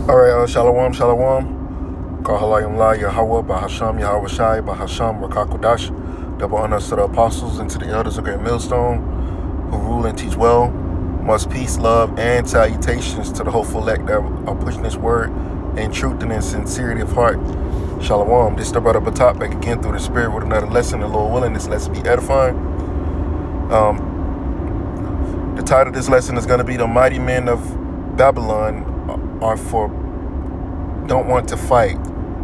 All right, Shalom, Shalom. Kahalayim La Yahweh, Bahasham Yahweh Shai, Bahasham Rakakudash. Double honors to the apostles and to the elders of Great Millstone, who rule and teach well. Much peace, love, and salutations to the hopeful elect that are pushing this word in truth and in sincerity of heart. Shalom. This is the brother Batak back again through the Spirit with another lesson, and Lord willing, this lesson be edifying. The title of this lesson is going to be The Mighty Men of Babylon don't want to fight.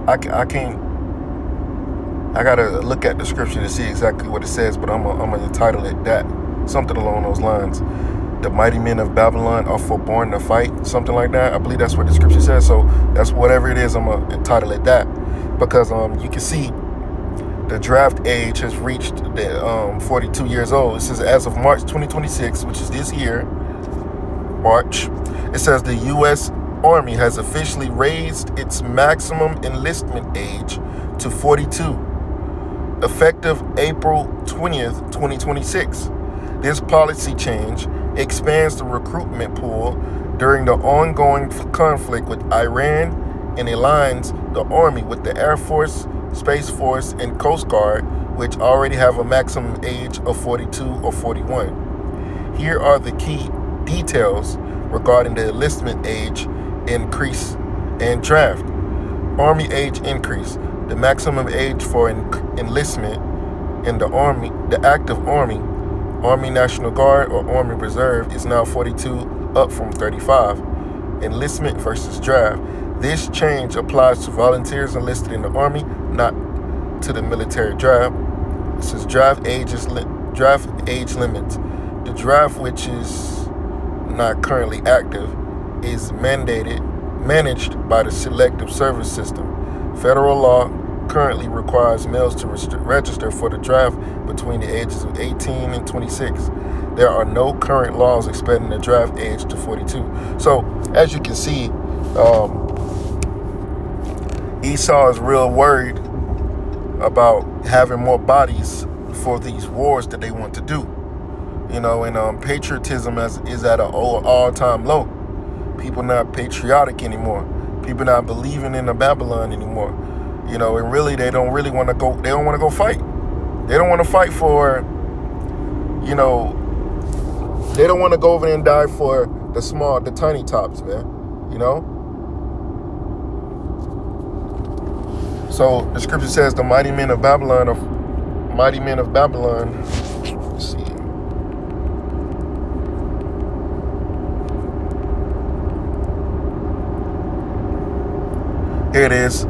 I gotta look at the scripture to see exactly what it says, but I'm gonna entitle it that, something along those lines. The mighty men of Babylon are forborn to fight, something like that. I believe that's what the scripture says. So that's whatever it is, I'm gonna entitle it that, because you can see the draft age has reached the 42 years old. It says as of March 2026, which is this year, March, it says the U.S. Army has officially raised its maximum enlistment age to 42, effective April 20th, 2026. This policy change expands the recruitment pool during the ongoing conflict with Iran and aligns the Army with the Air Force, Space Force, and Coast Guard, which already have a maximum age of 42 or 41. Here are the key details regarding the enlistment age increase and draft. Army age increase. The maximum age for enlistment in the Army, the active Army, Army National Guard, or Army Reserve is now 42, up from 35. Enlistment versus draft. This change applies to volunteers enlisted in the Army, not to the military draft. This is draft age limit. The draft, which is not currently active, is managed by the Selective Service System. Federal law currently requires males to register for the draft between the ages of 18 and 26. There are no current laws expanding the draft age to 42. So, as you can see, Esau is real worried about having more bodies for these wars that they want to do. And patriotism is at an all-time low. People not patriotic anymore. People not believing in the Babylon anymore. And really they don't really want to go. They don't want to go fight. They don't want to fight for. They don't want to go over there and die for the tiny tops, man. So the scripture says the mighty men of Babylon Let's see. Here it is.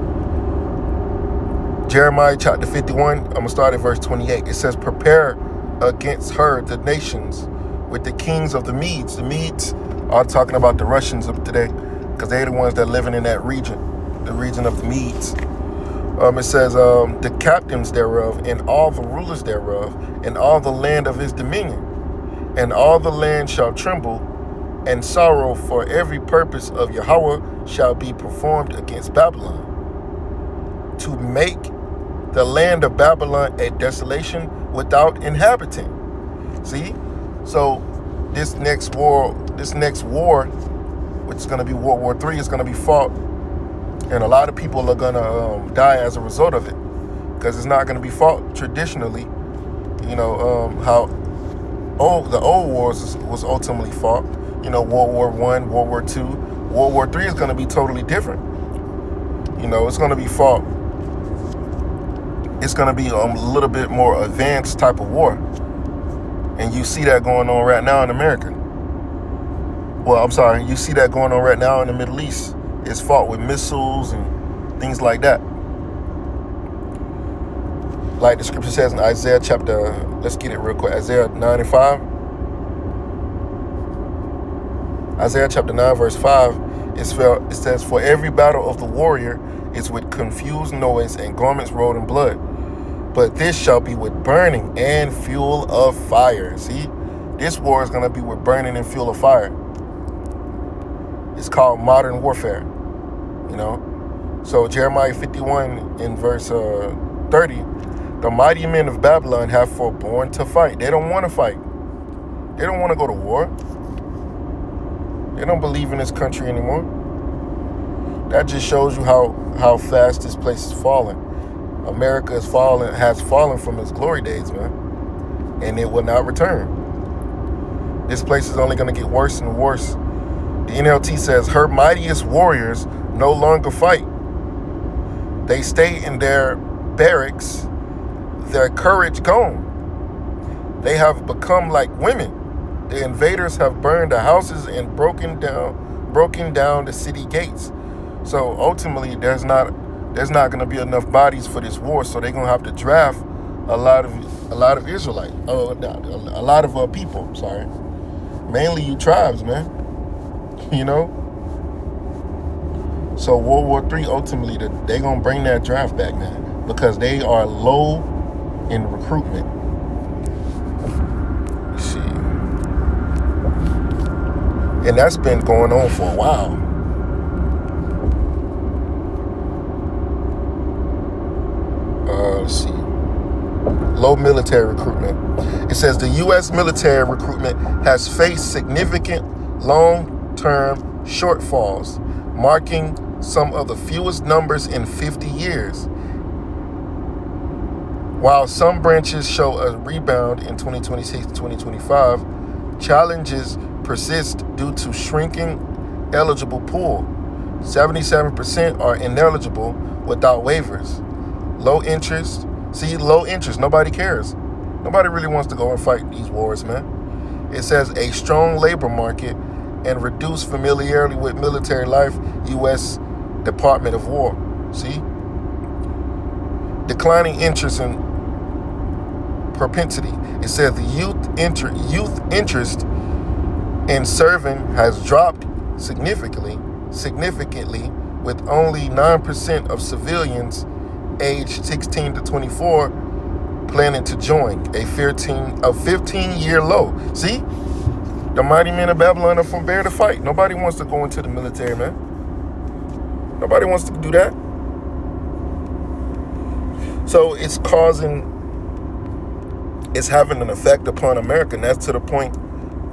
Jeremiah chapter 51. I'm going to start at verse 28. It says, prepare against her the nations with the kings of the Medes. The Medes are talking about the Russians of today, because they're the ones that are living in that region, the region of the Medes. It says, the captains thereof, and all the rulers thereof, and all the land of his dominion. And all the land shall tremble, and sorrow for every purpose of Yahweh shall be performed against Babylon, to make the land of Babylon a desolation without inhabitant. See? So this next war, which is going to be World War III, is going to be fought, and a lot of people are going to die as a result of it, because it's not going to be fought traditionally. How the old wars was ultimately fought. World War I, World War II. World War III is going to be totally different. It's going to be fought. It's going to be a little bit more advanced type of war. And you see that going on right now in America. Well, I'm sorry. You see that going on right now in the Middle East. It's fought with missiles and things like that. Like the scripture says in Isaiah chapter, let's get it real quick. Isaiah 9 and 5. Isaiah chapter 9 verse 5, it says, for every battle of the warrior is with confused noise and garments rolled in blood. But this shall be with burning and fuel of fire. See, this war is going to be with burning and fuel of fire. It's called modern warfare, So Jeremiah 51 in verse 30, the mighty men of Babylon have forborne to fight. They don't want to fight. They don't want to go to war. They don't believe in this country anymore. That just shows you how fast this place is falling. America has fallen from its glory days, man, and it will not return. This place is only going to get worse and worse. The NLT says her mightiest warriors no longer fight. They stay in their barracks, their courage gone. They have become like women. The invaders have burned the houses and broken down the city gates. So ultimately, there's not going to be enough bodies for this war. So they're going to have to draft a lot of Israelites, a lot of people. Sorry, mainly you tribes, man. You know. So World War III, ultimately, they're going to bring that draft back, man, because they are low in recruitment. See. And that's been going on for a while. Let's see. Low military recruitment. It says the U.S. military recruitment has faced significant long-term shortfalls, marking some of the fewest numbers in 50 years. While some branches show a rebound in 2026 to 2025, challenges persist due to shrinking eligible pool. 77% are ineligible without waivers. Low interest. See, low interest. Nobody cares. Nobody really wants to go and fight these wars, man. It says a strong labor market and reduced familiarity with military life, U.S. Department of War. See? Declining interest in propensity. It says the youth interest in serving has dropped significantly, with only 9% of civilians aged 16 to 24 planning to join, a 15-year low. See? The mighty men of Babylon are forbear to fight. Nobody wants to go into the military, man. Nobody wants to do that. So it's having an effect upon America, and that's to the point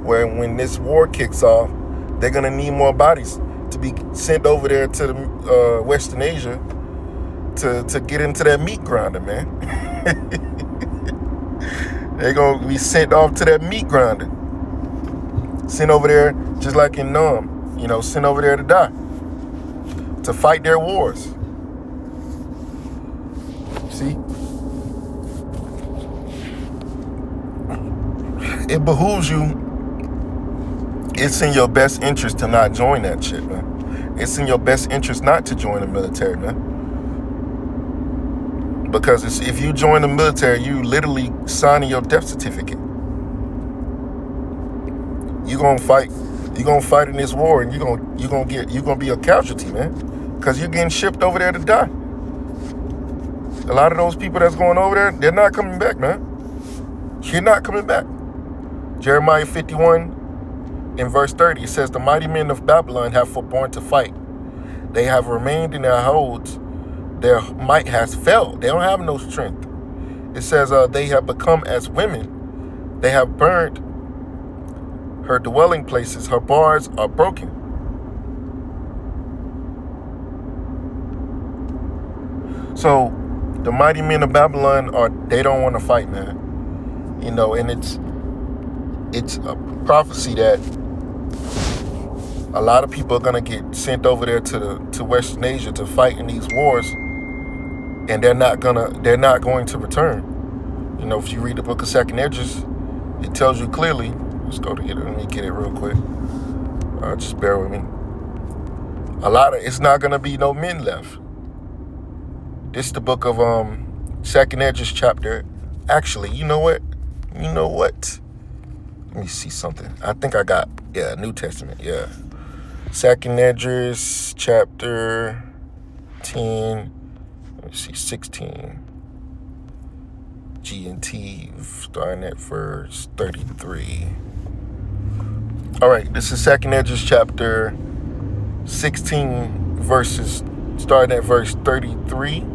where when this war kicks off, they're going to need more bodies to be sent over there to the Western Asia to get into that meat grinder, man. They're going to be sent off to that meat grinder. Sent over there just like in Nam, sent over there to die, to fight their wars. See? It behooves you. It's in your best interest to not join that shit, man. It's in your best interest not to join the military, man. Because if you join the military, you literally signing your death certificate. You're gonna fight in this war, and you're gonna be a casualty, man. Because you're getting shipped over there to die. A lot of those people that's going over there, they're not coming back, man. You're not coming back. Jeremiah 51 in verse 30, it says, the mighty men of Babylon have forborne to fight. They have remained in their holds. Their might has failed. They don't have no strength. It says they have become as women. They have burned her dwelling places. Her bars are broken. So the mighty men of Babylon they don't want to fight, man. And it's a prophecy that a lot of people are gonna get sent over there to Western Asia to fight in these wars, and they're not going to return. If you read the book of 2nd Esdras, it tells you clearly. Let's go to it. Let me get it real quick. Just bear with me. It's not gonna be no men left. This is the book of 2nd Esdras chapter. Actually, you know what? Let me see something. I think I got New Testament. Yeah. 2nd Esdras chapter 10. Let me see, 16. G&T starting at verse 33. All right, this is 2nd Esdras chapter 16, verses starting at verse 33.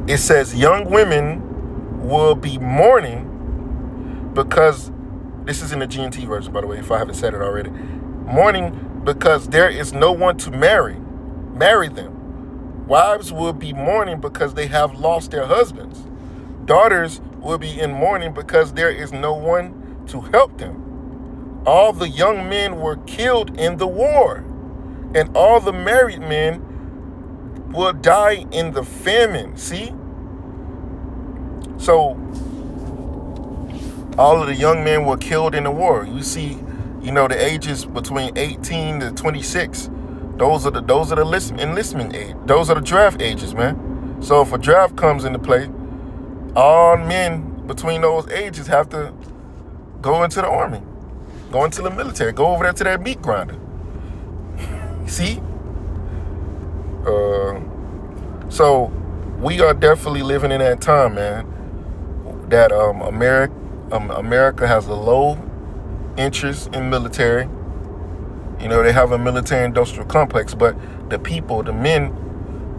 It says, young women will be mourning because, this is in the G&T version, by the way, if I haven't said it already, mourning because there is no one to marry them. Wives will be mourning because they have lost their husbands. Daughters will be in mourning because there is no one to help them. All the young men were killed in the war, and all the married men will die in the famine. See? So, all of the young men were killed in the war. You see, the ages between 18 to 26, those are the enlistment age. Those are the draft ages, man. So if a draft comes into play, all men between those ages have to go into the army, go into the military, go over there to that meat grinder. See? So we are definitely living in that time, man, that America has a low interest in military. They have a military industrial complex, but the people, the men,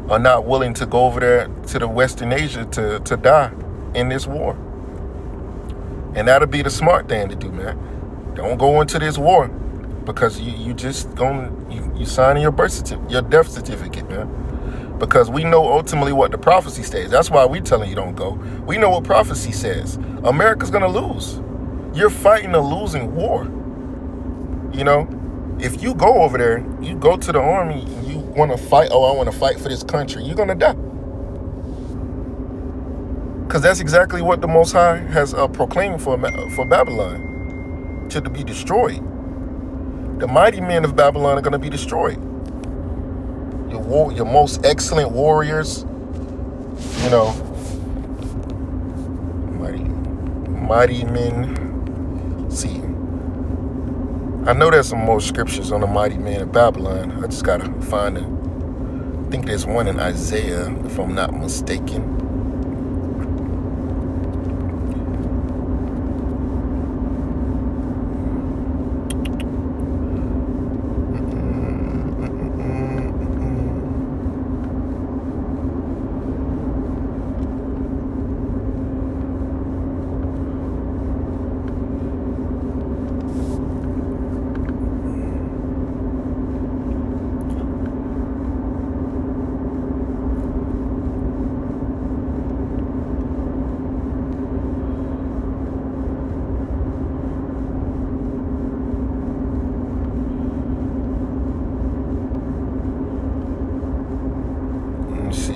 are not willing to go over there to the Western Asia to die in this war. And that'll be the smart thing to do, man. Don't go into this war because you signing your death certificate, man. Because we know ultimately what the prophecy says. That's why we telling you don't go. We know what prophecy says. America's gonna lose. You're fighting a losing war. If you go over there, you go to the army, and you want to fight. Oh, I want to fight for this country. You're gonna die. Because that's exactly what the Most High has proclaimed for Babylon, to be destroyed. The mighty men of Babylon are going to be destroyed. Your most excellent warriors, mighty men. See, I know there's some more scriptures on the mighty men of Babylon. I just gotta find it. I think there's one in Isaiah, if I'm not mistaken.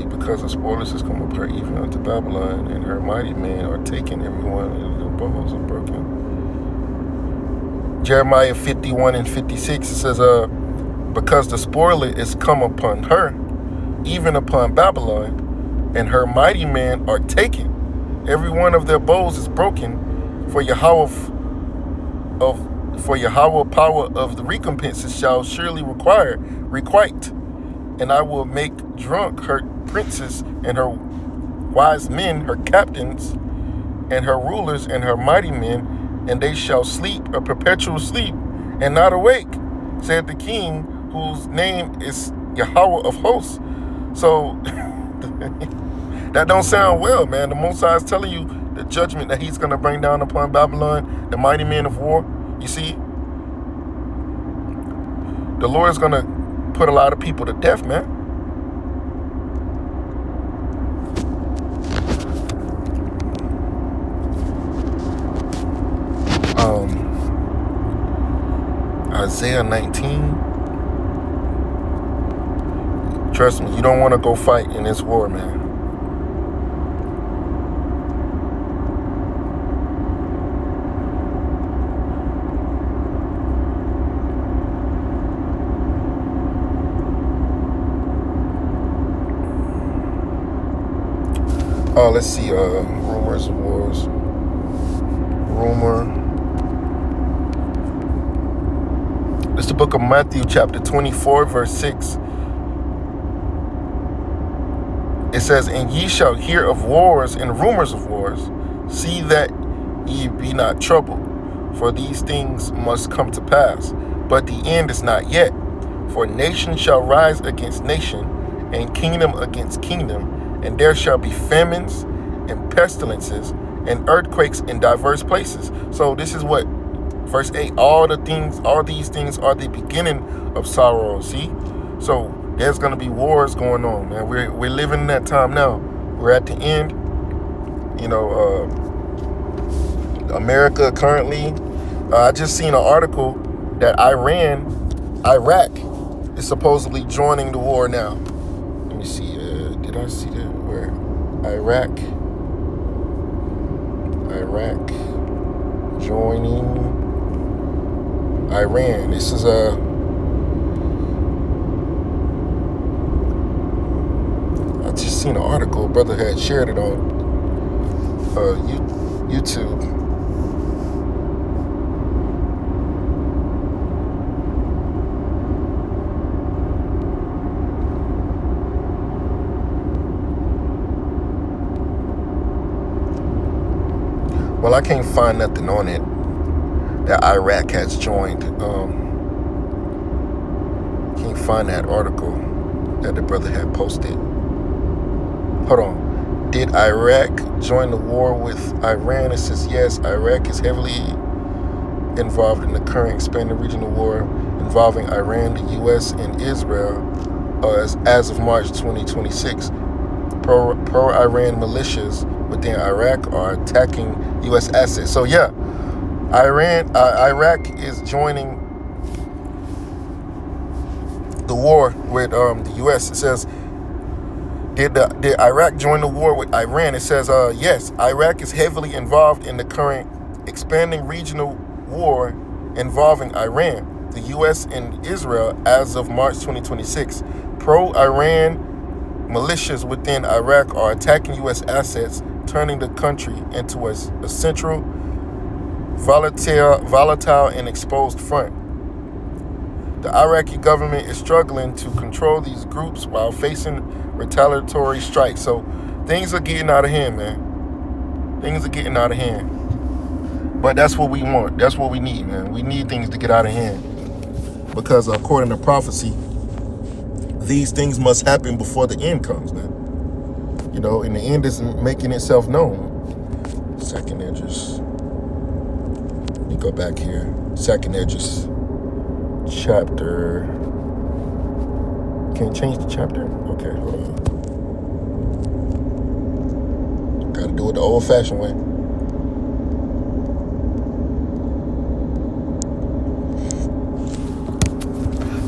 Because the spoilers has come up her even unto Babylon, and her mighty men are taken, everyone, and the bows are broken. Jeremiah 51 and 56, it says, because the spoiler is come upon her, even upon Babylon, and her mighty men are taken. Every one of their bows is broken, for Yahweh power of the recompenses shall surely requite. And I will make drunk her princes and her wise men, her captains, and her rulers and her mighty men, and they shall sleep a perpetual sleep and not awake, said the King, whose name is Yahweh of hosts. So that don't sound well, man. The Most High is telling you the judgment that he's going to bring down upon Babylon, the mighty men of war. You see, the Lord is going to put a lot of people to death, man. Isaiah 19. Trust me, you don't want to go fight in this war, man. Let's see, rumors of wars. It's the book of Matthew, chapter 24, verse 6. It says, and ye shall hear of wars and rumors of wars. See that ye be not troubled, for these things must come to pass. But the end is not yet. For nation shall rise against nation, and kingdom against kingdom, and there shall be famines and pestilences and earthquakes in diverse places. So this is what Verse 8, all these things are the beginning of sorrow. See? So there's going to be wars going on, man. We're living in that time now. We're at the end. America currently, I just seen an article that Iraq is supposedly joining the war now. Let me see. Did I see that? Where? Iraq joining Iran. This is I just seen an article. Brother had shared it on YouTube. Well, I can't find nothing on it that Iraq has joined. Can't find that article that the brother had posted. Hold on. Did Iraq join the war with Iran? It says yes. Iraq is heavily involved in the current expanding regional war involving Iran, the U.S., and Israel as of March 2026. Pro-Iran militias within Iraq are attacking U.S. assets. So yeah, Iraq is joining the war with the U.S. It says, did Iraq join the war with Iran? It says, yes, Iraq is heavily involved in the current expanding regional war involving Iran, the U.S., and Israel as of March 2026. Pro-Iran militias within Iraq are attacking U.S. assets, turning the country into a central, volatile, and exposed front. The Iraqi government is struggling to control these groups while facing retaliatory strikes. So things are getting out of hand, man. Things are getting out of hand. But that's what we want. That's what we need, man. We need things to get out of hand. Because according to prophecy, these things must happen before the end comes, man. And the end is making itself known. Second Esdras. Let me go back here. Second Esdras chapter. Can't change the chapter? Okay, hold on. Gotta do it the old-fashioned way.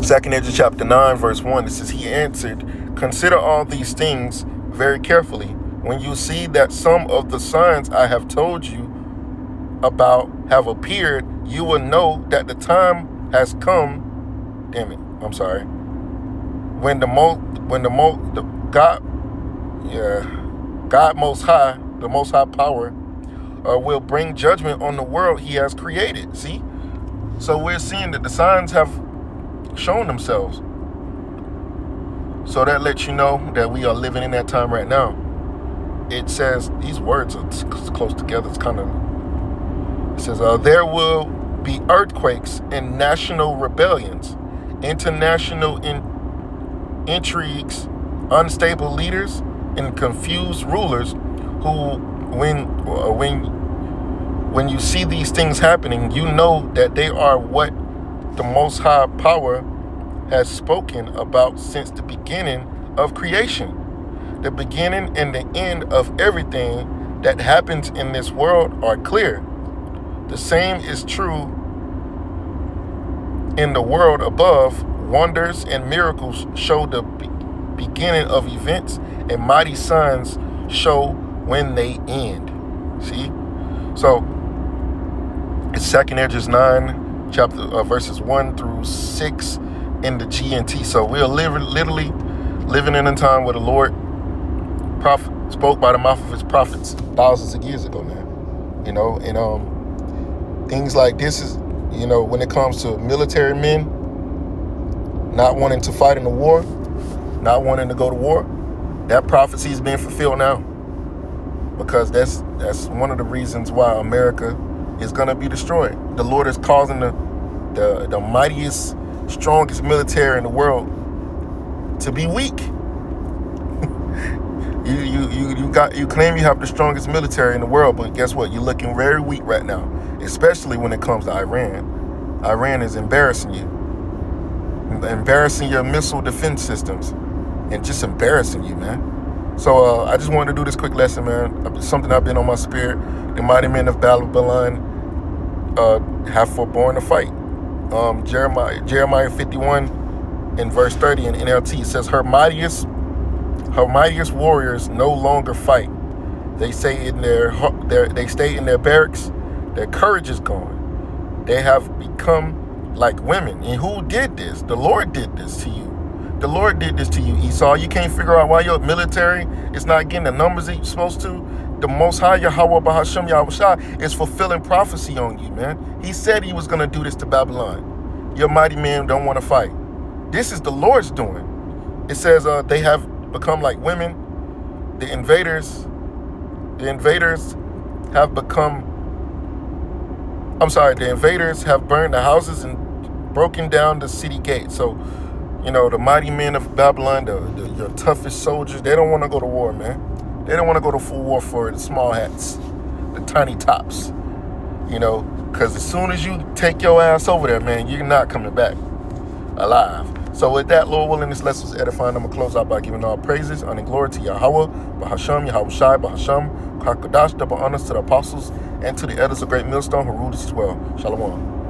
Second Esdras chapter 9, verse 1, it says, he answered, consider all these things very carefully. When you see that some of the signs I have told you about have appeared, you will know that the time has come. When God Most High, the Most High Power, will bring judgment on the world He has created. See, so we're seeing that the signs have shown themselves. So that lets you know that we are living in that time right now. It says, these words are close together. It says, there will be earthquakes and national rebellions, international intrigues, unstable leaders, and confused rulers who, when you see these things happening, you know that they are what the Most High Power has spoken about since the beginning of creation. The beginning and the end of everything that happens in this world are clear. The same is true in the world above. Wonders and miracles show the beginning of events, and mighty signs show when they end. See? So it's 2 Esdras 9, verses 1 through 6 in the GNT. So we are literally living in a time where the Lord spoke by the mouth of his prophets thousands of years ago, man. And things like this is, when it comes to military men not wanting to fight in the war, not wanting to go to war, that prophecy is being fulfilled now. Because that's one of the reasons why America is going to be destroyed. The Lord is causing the mightiest, strongest military in the world to be weak. You claim you have the strongest military in the world, but guess what? You're looking very weak right now. especially when it comes to Iran. Iran is embarrassing you, embarrassing your missile defense systems, and just embarrassing you, man. So I just wanted to do this quick lesson, man. Something I've been on my spirit. The mighty men of Babylon have forborne to fight. Jeremiah 51 in verse 30 in NLT, it says, her mightiest warriors no longer fight. They stay in their barracks. Their courage is gone. They have become like women. And who did this? The Lord did this to you. The Lord did this to you, Esau. You can't figure out why your military is not getting the numbers that you're supposed to. The Most High Yahweh Bahashem Yahushua is fulfilling prophecy on you, man. He said he was going to do this to Babylon. Your mighty men don't want to fight. This is the Lord's doing. It says they have become like women. The invaders have become, the invaders have burned the houses and broken down the city gates. So, the mighty men of Babylon, your toughest soldiers, they don't want to go to war, man. They don't want to go to full war for the small hats, the tiny tops, because as soon as you take your ass over there, man, you're not coming back alive. So with that, Lord willing, this lesson was edifying. I'm going to close out by giving all praises, honor and glory to Yahweh, Bahashem, Yahushai, Bahashem, Kakadash, double honors to the apostles and to the elders of Great Millstone who ruled us as well. Shalom.